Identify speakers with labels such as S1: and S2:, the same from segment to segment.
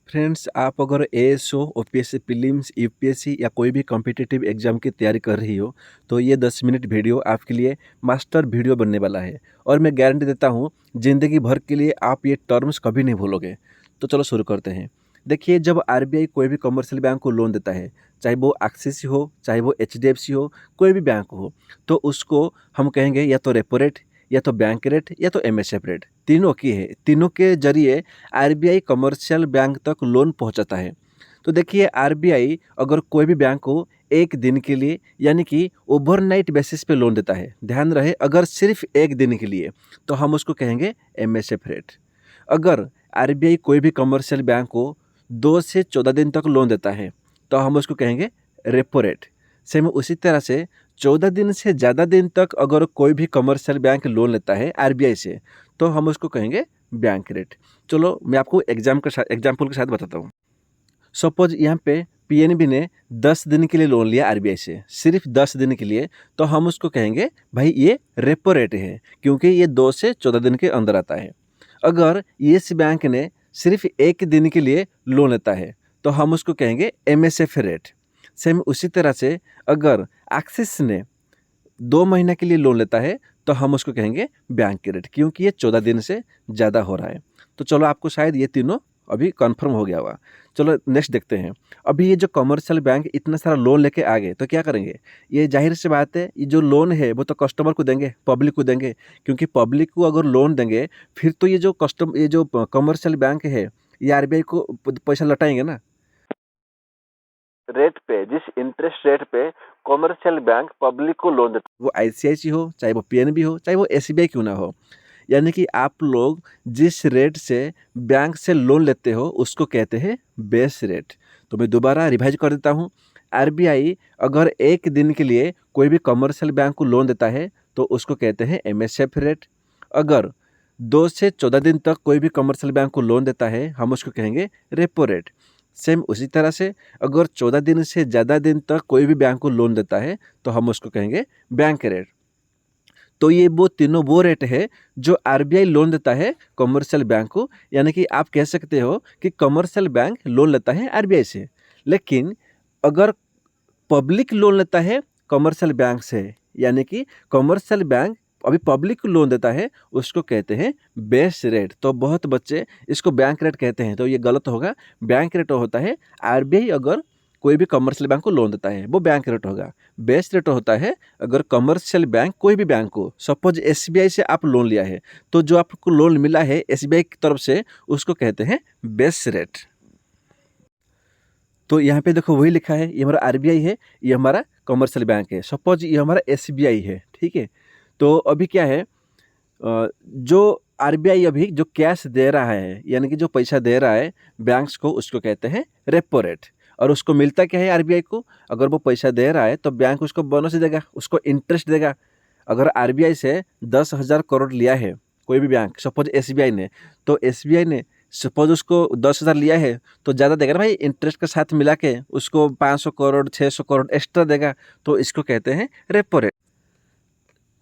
S1: Friends, आप अगर ASO, OPSC prelims, UPSC या कोई भी कॉम्पिटिटिव एग्जाम की तैयारी कर रही हो तो ये 10 मिनट वीडियो आपके लिए मास्टर वीडियो बनने वाला है। और मैं गारंटी देता हूँ ज़िंदगी भर के लिए आप ये टर्म्स कभी नहीं भूलोगे। तो चलो शुरू करते हैं। देखिए, जब आरबीआई कोई भी कमर्शियल बैंक को लोन देता है, चाहे वो एक्सिस हो, चाहे वो एचडीएफसी हो, कोई भी बैंक हो, तो उसको हम कहेंगे या तो रेपो रेट, या तो बैंक रेट, या तो एमएसएफ रेट। तीनों की है, तीनों के जरिए आरबीआई कमर्शियल बैंक तक लोन पहुंचाता है। तो देखिए, आरबीआई अगर कोई भी बैंक को एक दिन के लिए यानी कि ओवरनाइट बेसिस पे लोन देता है, ध्यान रहे अगर सिर्फ एक दिन के लिए, तो हम उसको कहेंगे एमएसएफ रेट। अगर आरबीआई कोई भी कमर्शियल बैंक को 2 से 14 दिन तक लोन देता है तो हम उसको कहेंगे रेपो रेट। सेम उसी तरह से 14 दिन से ज़्यादा दिन तक अगर कोई भी कमर्शियल बैंक लोन लेता है आरबीआई से तो हम उसको कहेंगे बैंक रेट। चलो मैं आपको एग्जाम्पल के साथ बताता हूँ। सपोज यहाँ पे पीएनबी ने 10 दिन के लिए लोन लिया आरबीआई से, सिर्फ 10 दिन के लिए, तो हम उसको कहेंगे भाई ये रेपो रेट है, क्योंकि ये 2 से 14 दिन के अंदर आता है। अगर येस बैंक ने सिर्फ एक दिन के लिए लोन लेता है तो हम उसको कहेंगे एमएसएफ रेट। सेम उसी तरह से अगर एक्सिस ने 2 महीने के लिए लोन लेता है तो हम उसको कहेंगे बैंक रेट, क्योंकि ये 14 दिन से ज़्यादा हो रहा है। तो चलो आपको शायद ये तीनों अभी कंफर्म हो गया होगा। चलो नेक्स्ट देखते हैं। अभी ये जो कमर्शियल बैंक इतना सारा लोन लेके आ गए तो क्या करेंगे? ये जाहिर सी बात है, ये जो लोन है वो तो कस्टमर को देंगे, पब्लिक को देंगे, क्योंकि पब्लिक को अगर लोन देंगे फिर तो ये जो कमर्शियल बैंक है ये आरबीआई को पैसा लौटाएंगे ना। रेट पे, जिस इंटरेस्ट रेट पे कमर्शियल बैंक पब्लिक को लोन देता है, वो आईसीआईसी हो, चाहे वो पीएनबी हो, चाहे वो एसबीआई क्यों ना हो, यानी कि आप लोग जिस रेट से बैंक से लोन लेते हो उसको कहते हैं बेस रेट। तो मैं दोबारा रिवाइज कर देता हूँ। आरबीआई अगर एक दिन के लिए कोई भी कमर्शियल बैंक को लोन देता है तो उसको कहते हैं एमएसएफ रेट। अगर 2 से 14 दिन तक कोई भी कमर्शियल बैंक को लोन देता है हम उसको कहेंगे रेपो रेट। सेम उसी तरह से अगर 14 दिन से ज़्यादा दिन तक कोई भी बैंक को लोन देता है तो हम उसको कहेंगे बैंक रेट। तो ये वो तीनों वो रेट है जो आरबीआई लोन देता है कमर्शियल बैंक को, यानी कि आप कह सकते हो कि कमर्शियल बैंक लोन लेता है आरबीआई से। लेकिन अगर पब्लिक लोन लेता है कमर्शियल बैंक से, यानी कि कमर्शियल बैंक अभी पब्लिक को लोन देता है, उसको कहते हैं बेस रेट। तो बहुत बच्चे इसको बैंक रेट कहते हैं, तो ये गलत होगा। बैंक रेट होता है आरबीआई अगर कोई भी कमर्शियल बैंक को लोन देता है वो बैंक रेट होगा। बेस रेट होता है अगर कमर्शियल बैंक कोई भी बैंक को, सपोज एसबीआई से आप लोन लिया है तो जो आपको लोन मिला है एसबीआई की तरफ से उसको कहते हैं बेस रेट। तो यहाँ पे देखो वही लिखा है, ये हमारा आरबीआई है, ये हमारा कमर्शियल बैंक है। सपोज ये हमारा एसबीआई है, ठीक है। तो अभी क्या है, जो आरबीआई अभी जो कैश दे रहा है यानी कि जो पैसा दे रहा है बैंक्स को उसको कहते हैं रेपो रेट। और उसको मिलता क्या है आरबीआई को? अगर वो पैसा दे रहा है तो बैंक उसको बोनस देगा, उसको इंटरेस्ट देगा। अगर आरबीआई से 10,000 करोड़ लिया है कोई भी बैंक, सपोज एसबीआई ने, तो एसबीआई ने सपोज उसको 10,000 लिया है तो ज़्यादा देगा ना भाई, इंटरेस्ट के साथ मिला के उसको 500 करोड़ 600 करोड़ एक्स्ट्रा देगा। तो इसको कहते हैं रेपो रेट।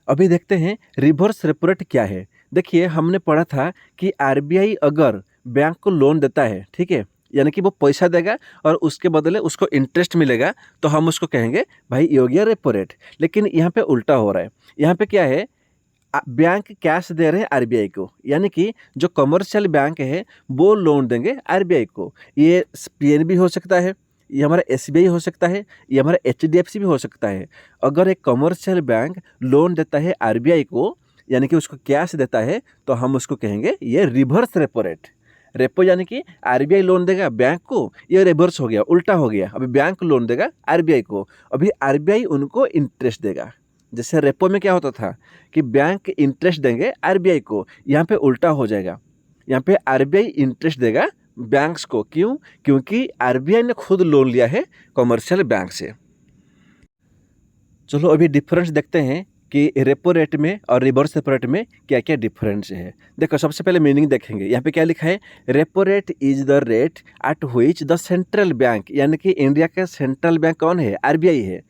S1: अभी देखते हैं रिवर्स रेपो रेट क्या है। देखिए, हमने पढ़ा था कि आरबीआई अगर बैंक को लोन देता है, ठीक है, यानी कि वो पैसा देगा और उसके बदले उसको इंटरेस्ट मिलेगा, तो हम उसको कहेंगे भाई ये हो गया रेपो रेट। लेकिन यहाँ पे उल्टा हो रहा है। यहाँ पे क्या है, बैंक कैश दे रहे हैं आरबीआई को, यानी कि जो कमर्शियल बैंक है वो लोन देंगे आरबीआई को। ये पीएनबी हो सकता है, ये हमारा एसबीआई हो सकता है, ये हमारा एचडीएफसी भी हो सकता है। अगर एक कमर्शियल बैंक लोन देता है आरबीआई को, यानी कि उसको कैश देता है, तो हम उसको कहेंगे ये रिवर्स रेपो रेट। रेपो यानी कि आरबीआई लोन देगा बैंक को, ये रिवर्स हो गया, उल्टा हो गया। अभी बैंक लोन देगा आरबीआई को, अभी आरबीआई उनको इंटरेस्ट देगा। जैसे रेपो में क्या होता था कि बैंक इंटरेस्ट देंगे आरबीआई को, यहाँ पे उल्टा हो जाएगा। यहाँ पे आरबीआई इंटरेस्ट देगा बैंक्स को। क्यों? क्योंकि आरबीआई ने खुद लोन लिया है कमर्शियल बैंक से। चलो अभी डिफरेंस देखते हैं कि रेपो रेट में और रिवर्स रेपो रेट में क्या क्या डिफरेंस है। देखो, सबसे पहले मीनिंग देखेंगे। यहाँ पे क्या लिखा है, repo rate is the rate at which the central bank, यानी कि इंडिया का सेंट्रल बैंक कौन है? आरबीआई है।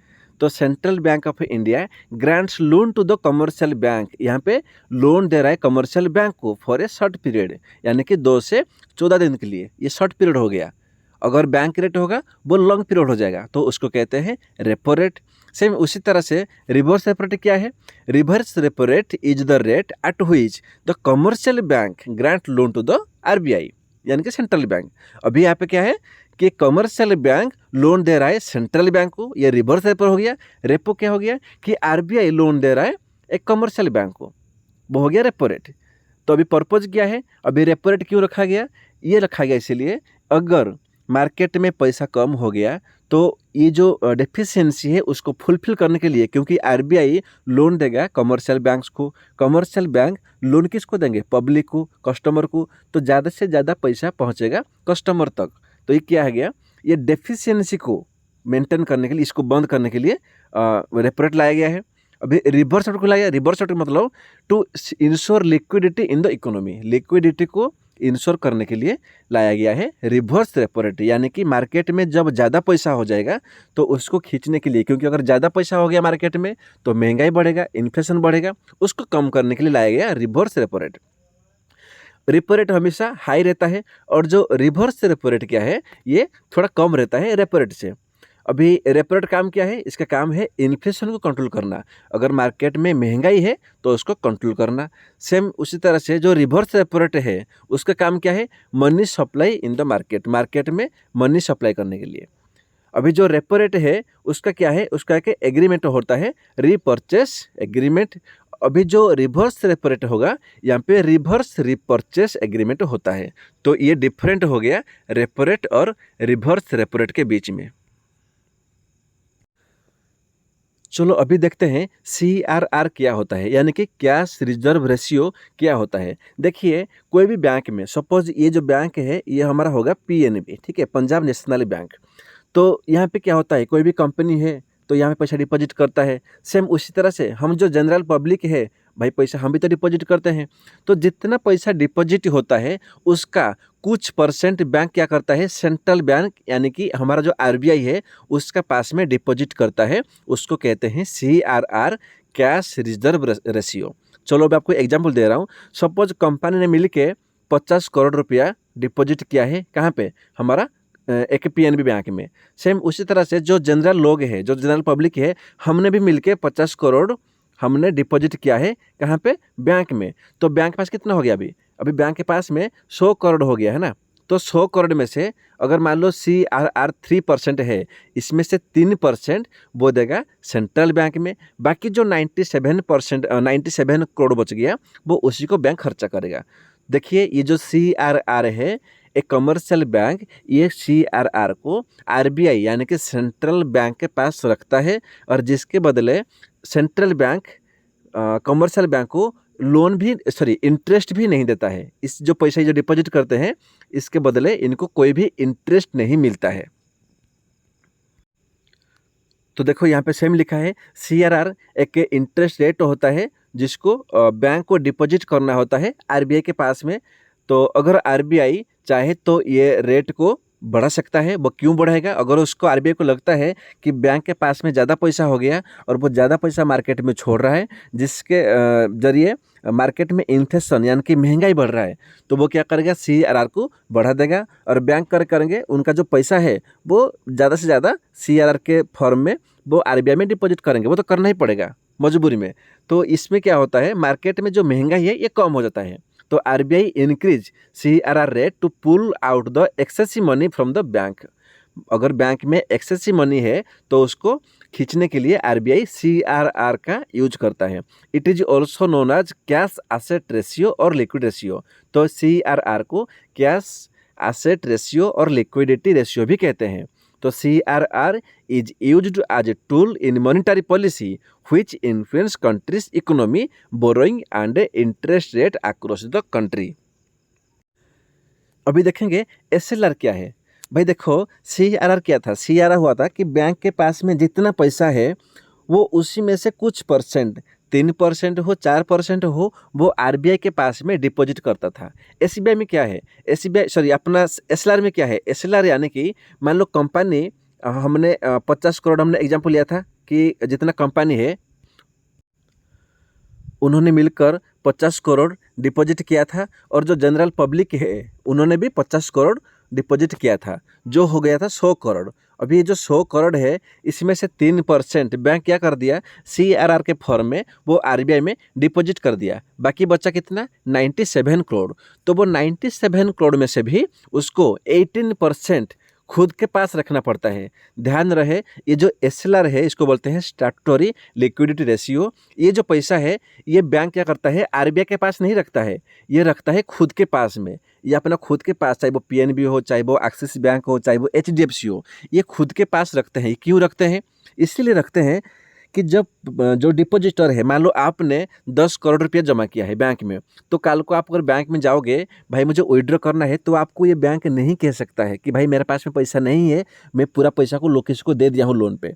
S1: तो central bank of India grants loan to the commercial bank, यहाँ पे लोन दे रहा है कमर्शियल बैंक को फॉर ए शॉर्ट पीरियड, यानी कि 2 से 14 दिन के लिए। ये शॉर्ट पीरियड हो गया। अगर बैंक रेट होगा वो लॉन्ग पीरियड हो जाएगा, तो उसको कहते हैं रेपो रेट। सेम उसी तरह से रिवर्स रेपो रेट क्या है? Reverse repo rate is the rate at which the commercial bank grant loan to the RBI, यानी कि सेंट्रल बैंक। अभी यहाँ पे क्या है कि कमर्शियल बैंक लोन दे रहा है सेंट्रल बैंक को, ये रिवर्स रेपो हो गया। रेपो क्या हो गया कि आरबीआई लोन दे रहा है एक कमर्शियल बैंक को, वो हो गया रेपो रेट। तो अभी पर्पज़ क्या है, अभी रेपो रेट क्यों रखा गया? ये रखा गया इसीलिए अगर मार्केट में पैसा कम हो गया तो ये जो डेफिशिएंसी है उसको फुलफिल करने के लिए, क्योंकि आरबीआई लोन देगा कमर्शियल बैंक्स को, कमर्शियल बैंक लोन किसको देंगे? पब्लिक को, कस्टमर को, तो ज़्यादा से ज़्यादा पैसा पहुंचेगा कस्टमर तक। तो ये क्या है गया, ये डेफिशिएंसी को मेंटेन करने के लिए, इसको बंद करने के लिए रेपो रेट लाया गया है। अभी रिवर्स रेट को लाया, रिवर्स रेट मतलब to ensure liquidity in the economy, liquidity को इंश्योर करने के लिए लाया गया है रिवर्स रेपो रेट, यानी कि मार्केट में जब ज़्यादा पैसा हो जाएगा तो उसको खींचने के लिए, क्योंकि अगर ज़्यादा पैसा हो गया मार्केट में तो महंगाई बढ़ेगा, इन्फ्लेशन बढ़ेगा, उसको कम करने के लिए लाया गया reverse repo rate. Repo rate हमेशा हाई रहता है और जो रिवर्स रेपो रेट क्या है, ये थोड़ा कम रहता है रेपो रेट से। अभी रेपो रेट काम क्या है? इसका काम है इन्फ्लेशन को कंट्रोल करना। अगर मार्केट में महंगाई है तो उसको कंट्रोल करना। सेम उसी तरह से जो रिवर्स रेपो रेट है उसका काम क्या है? Money supply in the market, market में मनी सप्लाई करने के लिए। अभी जो रेपो रेट है उसका क्या है? उसका एक एग्रीमेंट होता है, रीपर्चेस एग्रीमेंट। अभी जो रिवर्स रेपो रेट होगा यहाँ पे रिवर्स रीपर्चेस एग्रीमेंट होता है। तो ये डिफरेंट हो गया रेपो रेट और रिवर्स रेपो रेट के बीच में। चलो अभी देखते हैं CRR क्या होता है, यानी कि कैश रिजर्व रेशियो क्या होता है। देखिए कोई भी बैंक में, सपोज ये जो बैंक है ये हमारा होगा PNB, ठीक है, पंजाब नेशनल बैंक। तो यहाँ पे क्या होता है, कोई भी कंपनी है तो यहाँ पे पैसा डिपॉजिट करता है। सेम उसी तरह से हम जो जनरल पब्लिक है भाई, पैसा हम भी तो डिपॉजिट करते हैं। तो जितना पैसा डिपॉजिट होता है उसका कुछ परसेंट बैंक क्या करता है? सेंट्रल बैंक यानी कि हमारा जो आरबीआई है उसका पास में डिपॉजिट करता है, उसको कहते हैं CRR, कैश रिजर्व रेशियो। चलो अब आपको एग्जाम्पल दे रहा हूँ। सपोज कंपनी ने मिल के 50 करोड़ रुपया डिपॉजिट किया है, कहाँ पे? हमारा एक PNB बैंक में। सेम उसी तरह से जो जनरल लोग हैं, जो जनरल पब्लिक है, हमने भी मिलके 50 करोड़ हमने डिपॉजिट किया है, कहाँ पे? बैंक में। तो बैंक के पास कितना हो गया अभी? अभी बैंक के पास में 100 करोड़ हो गया है ना। तो 100 करोड़ में से अगर मान लो CRR 3% है, इसमें से 3% वो देगा सेंट्रल बैंक में, बाकी जो 97 करोड़ बच गया वो उसी को बैंक खर्चा करेगा। देखिए ये जो CRR है, एक कमर्शियल बैंक ये CRR को आरबीआई यानी कि सेंट्रल बैंक के पास रखता है, और जिसके बदले सेंट्रल बैंक कमर्शियल बैंक को लोन भी इंटरेस्ट भी नहीं देता है। इस जो पैसा जो डिपॉजिट करते हैं इसके बदले इनको कोई भी इंटरेस्ट नहीं मिलता है। तो देखो यहाँ पे सेम लिखा है, CRR एक इंटरेस्ट रेट होता है जिसको बैंक को डिपॉजिट करना होता है आरबीआई के पास में। तो अगर आरबीआई चाहे तो ये रेट को बढ़ा सकता है। वो क्यों बढ़ाएगा? अगर उसको आरबीआई को लगता है कि बैंक के पास में ज़्यादा पैसा हो गया और वो ज़्यादा पैसा मार्केट में छोड़ रहा है, जिसके जरिए मार्केट में इन्फ्लेशन यानी कि महंगाई बढ़ रहा है, तो वो क्या करेगा? CRR को बढ़ा देगा, और बैंक करेंगे उनका जो पैसा है वो ज़्यादा से ज़्यादा CRR के फॉर्म में वो आरबीआई में डिपॉजिट करेंगे। वो तो करना ही पड़ेगा मजबूरी में। तो इसमें क्या होता है, मार्केट में जो महंगाई है ये कम हो जाता है। तो RBI increase CRR rate to pull out the excessive money from the bank. अगर बैंक में एक्सेसिव मनी है तो उसको खींचने के लिए आरबीआई CRR का यूज करता है। It is also known as cash asset ratio और लिक्विड रेशियो। तो CRR को कैश एसेट रेशियो और लिक्विडिटी रेशियो भी कहते हैं। तो CRR is used as a tool in monetary policy which influence country's economy, borrowing and interest rate across the country। अभी देखेंगे SLR क्या है। भाई देखो CRR क्या था? CRR हुआ था कि बैंक के पास में जितना पैसा है वो उसी में से कुछ परसेंट, 3% हो 4% हो, वो आरबीआई के पास में डिपॉजिट करता था। एसबीआई में क्या है? अपना SLR में क्या है? SLR यानी कि मान लो कंपनी हमने 50 करोड़ हमने एग्जाम्पल लिया था कि जितना कंपनी है उन्होंने मिलकर 50 करोड़ डिपॉजिट किया था और जो जनरल पब्लिक है उन्होंने भी 50 करोड़ डिपॉजिट किया था, जो हो गया था 100 करोड़। अभी ये जो 100 करोड़ है इसमें से 3% बैंक क्या कर दिया, CRR के फॉर्म में वो RBI में डिपॉजिट कर दिया। बाकी बचा कितना, 97 करोड़। तो वो 97 करोड़ में से भी उसको 18% खुद के पास रखना पड़ता है। ध्यान रहे, ये जो SLR है इसको बोलते हैं स्टैट्यूटरी लिक्विडिटी रेशियो। ये जो पैसा है ये बैंक क्या करता है, RBI के पास नहीं रखता है, ये रखता है खुद के पास में। ये अपना खुद के पास, चाहे वो PNB हो, चाहे वो एक्सिस बैंक हो, चाहे वो HDFC हो, ये खुद के पास रखते हैं। क्यों रखते हैं, इसीलिए रखते हैं कि जब जो डिपॉजिटर है, मान लो आपने 10 करोड़ रुपया जमा किया है बैंक में, तो कल को आप अगर बैंक में जाओगे, भाई मुझे विड्रॉ करना है, तो आपको ये बैंक नहीं कह सकता है कि भाई मेरे पास में पैसा नहीं है, मैं पूरा पैसा को लोग किसी को दे दिया हूँ लोन पे।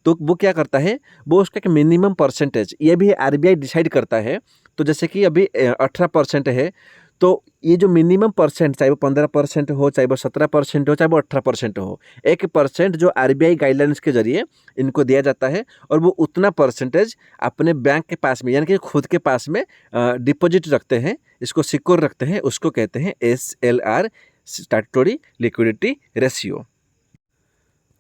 S1: तो वो क्या करता है, वो उसका एक मिनिमम परसेंटेज ये भी RBI डिसाइड करता है। तो जैसे कि अभी 18% है, तो ये जो मिनिमम परसेंट, चाहे वो 15% हो, चाहे वो 17% हो, चाहे वो 18% हो, 1% जो RBI गाइडलाइंस के जरिए इनको दिया जाता है और वो उतना परसेंटेज अपने बैंक के पास में, यानी कि खुद के पास में डिपॉजिट रखते हैं, इसको सिक्योर रखते हैं, उसको कहते हैं SLR स्टैट्यूटरी लिक्विडिटी रेशियो।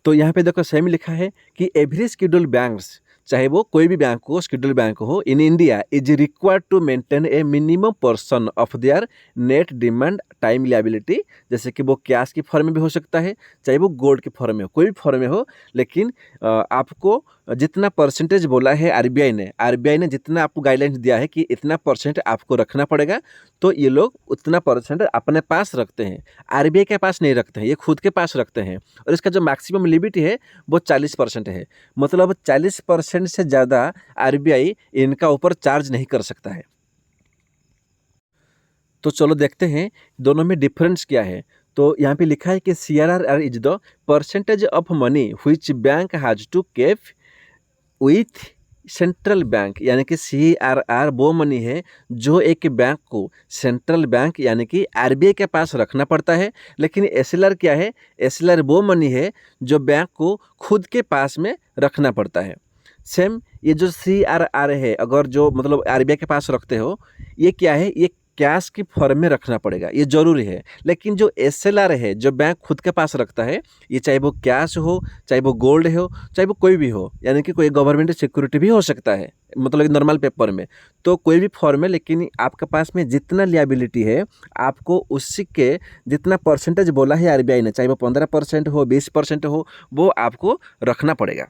S1: तो यहाँ पे देखो सेम लिखा है कि एवरी शेड्यूल्ड बैंक्स, चाहे वो कोई भी बैंक हो, शेड्यूल्ड बैंक हो, in India is required to maintain a minimum portion of their net demand time liability. जैसे कि वो कैश की फॉर्म में भी हो सकता है, चाहे वो गोल्ड की फॉर्म में हो, कोई भी फॉर्म में हो, लेकिन आपको जितना परसेंटेज बोला है RBI ने जितना आपको गाइडलाइंस दिया है कि इतना परसेंट आपको रखना पड़ेगा, तो ये लोग उतना परसेंट अपने पास रखते हैं, RBI के पास नहीं रखते हैं, ये खुद के पास रखते हैं। और इसका जो मैक्सिमम लिमिट है वो 40% है, मतलब 40% से ज़्यादा RBI इनका ऊपर चार्ज नहीं कर सकता है। तो चलो देखते हैं दोनों में डिफरेंस क्या है। तो यहाँ पे लिखा है कि CRR is the percentage of money which bank has to keep with central bank, यानी कि CRR वो मनी है जो एक बैंक को सेंट्रल बैंक यानी कि RBI के पास रखना पड़ता है। लेकिन SLR क्या है, SLR वो मनी है जो बैंक को खुद के पास में रखना पड़ता है। सेम ये जो CRR है, अगर जो मतलब RBI के पास रखते हो, ये क्या है, ये कैश की फॉर्म में रखना पड़ेगा, ये जरूरी है। लेकिन जो SLR है जो बैंक खुद के पास रखता है, ये चाहे वो कैश हो, चाहे वो गोल्ड हो, चाहे वो कोई भी हो, यानी कि कोई गवर्नमेंट सिक्योरिटी भी हो सकता है, मतलब नॉर्मल पेपर में, तो कोई भी फॉर्म में, लेकिन आपके पास में जितना लियाबिलिटी है आपको उसी के जितना परसेंटेज बोला है RBI ने, चाहे वो 15% हो, 20% हो, वो आपको रखना पड़ेगा।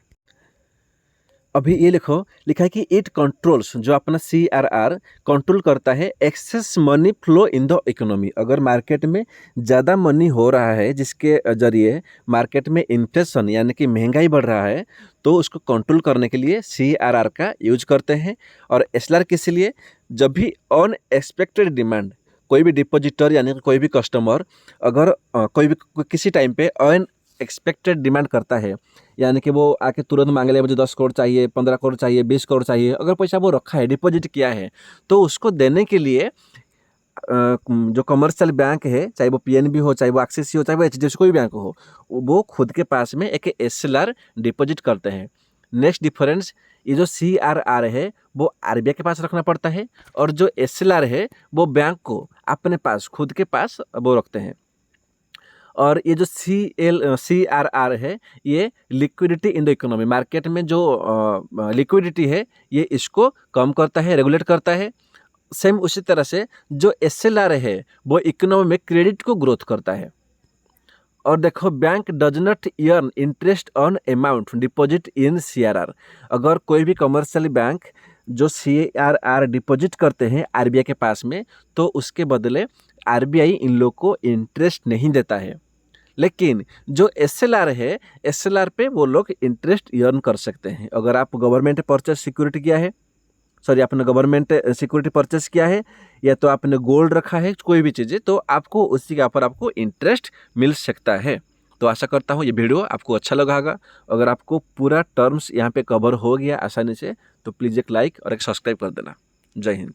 S1: अभी ये लिखा है कि इट कंट्रोल्स, जो अपना CRR कंट्रोल करता है excess money flow in the economy. अगर मार्केट में ज़्यादा मनी हो रहा है जिसके जरिए मार्केट में इन्फ्लेशन यानी कि महंगाई बढ़ रहा है, तो उसको कंट्रोल करने के लिए CRR का यूज करते हैं। और SLR किस लिए, जब भी अनएक्सपेक्टेड डिमांड, कोई भी डिपॉजिटर यानी कि कोई भी कस्टमर अगर कोई भी किसी टाइम पे एक्सपेक्टेड डिमांड करता है, यानी कि वो आके तुरंत मांग ले, मुझे 10 करोड़ चाहिए, 15 करोड़ चाहिए, 20 करोड़ चाहिए, अगर पैसा वो रखा है, डिपॉजिट किया है, तो उसको देने के लिए जो कमर्शियल बैंक है, चाहे वो PNB हो, चाहे वो एक्सिस हो, चाहे वो HDFC कोई बैंक हो, वो खुद के पास में एक SLR डिपॉजिट करते हैं। नेक्स्ट डिफरेंस, ये जो CRR है वो RBI के पास रखना पड़ता है, और जो SLR है वो बैंक को अपने पास खुद के पास वो रखते हैं। और ये जो CRR है ये liquidity in the economy, market में जो लिक्विडिटी है ये इसको कम करता है, रेगुलेट करता है। सेम उसी तरह से जो SLR है वो इकोनॉमी में क्रेडिट को ग्रोथ करता है। और देखो, bank does not earn interest on amount deposit in CRR। अगर कोई भी कमर्शियल बैंक जो CRR डिपॉजिट करते हैं RBI के पास में, तो उसके बदले RBI इन लोग को इंटरेस्ट नहीं देता है। लेकिन जो SLR है, SLR पे वो लोग इंटरेस्ट अर्न कर सकते हैं। अगर आप गवर्नमेंट परचेज सिक्योरिटी किया है, सॉरी आपने गवर्नमेंट सिक्योरिटी परचेस किया है, या तो आपने गोल्ड रखा है, कोई भी चीज़ें, तो आपको उसी के ऊपर आपको इंटरेस्ट मिल सकता है। तो आशा करता हूँ ये वीडियो आपको अच्छा लगा होगा। अगर आपको पूरा टर्म्स यहाँ पे कवर हो गया आसानी से, तो प्लीज़ एक लाइक और एक सब्सक्राइब कर देना। जय हिंद।